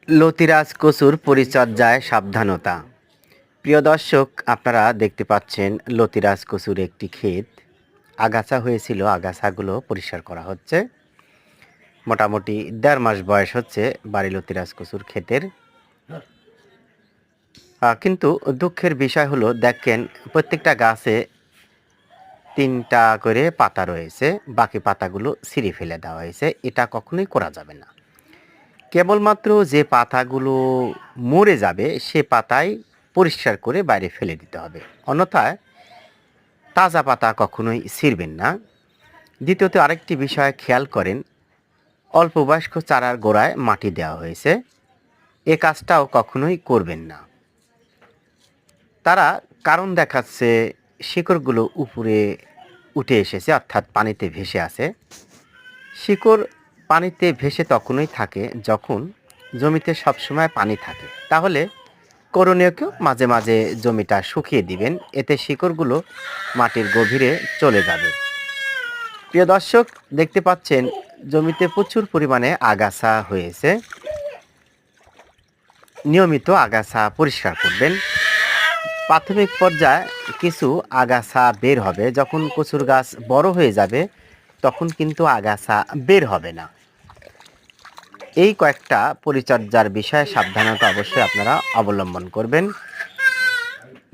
লতিরাজ কচুর পরিচর্যায় সাবধানতা। প্রিয় দর্শক, আপনারা দেখতে পাচ্ছেন লতিরাজ কচুর একটি ক্ষেত। আগাছা হয়েছিল, আগাছাগুলো পরিষ্কার করা হচ্ছে। মোটামুটি ১.৫ মাস বয়স হচ্ছে বাড়ি লতিরাজ কচুর ক্ষেতের। কিন্তু দুঃখের বিষয় হলো, দেখেন প্রত্যেকটা গাছে ৩টা করে পাতা রয়েছে, বাকি পাতাগুলো ছিঁড়ে ফেলে দেওয়া হয়েছে। এটা কখনোই করা যাবে না। কেবলমাত্র যে পাতাগুলো মরে যাবে সে পাতাই পরিষ্কার করে বাইরে ফেলে দিতে হবে, অন্যথায় তাজা পাতা কখনোই ছিঁড়বেন না। দ্বিতীয়ত আরেকটি বিষয় খেয়াল করেন, অল্প বয়স্ক চারার গোড়ায় মাটি দেওয়া হয়েছে, এ কাজটাও কখনোই করবেন না। তারা কারণ দেখাচ্ছে শিকড়গুলো উপরে উঠে এসেছে, অর্থাৎ পানিতে ভেসে আছে। শিকড় পানিতে ভেসে তখনই থাকে যখন জমিতে সবসময় পানি থাকে। তাহলে করণীয় কেউ মাঝে মাঝে জমিটা শুকিয়ে দিবেন, এতে শিকড়গুলো মাটির গভীরে চলে যাবে। প্রিয় দর্শক, দেখতে পাচ্ছেন জমিতে প্রচুর পরিমাণে আগাছা হয়েছে। নিয়মিত আগাছা পরিষ্কার করবেন। প্রাথমিক পর্যায়ে কিছু আগাছা বের হবে, যখন কচুর গাছ বড় হয়ে যাবে তখন কিন্তু আগাছা বের হবে না। এই কয়েকটা পরিচর্যার বিষয়ে সাবধানতা অবশ্যই আপনারা অবলম্বন করবেন।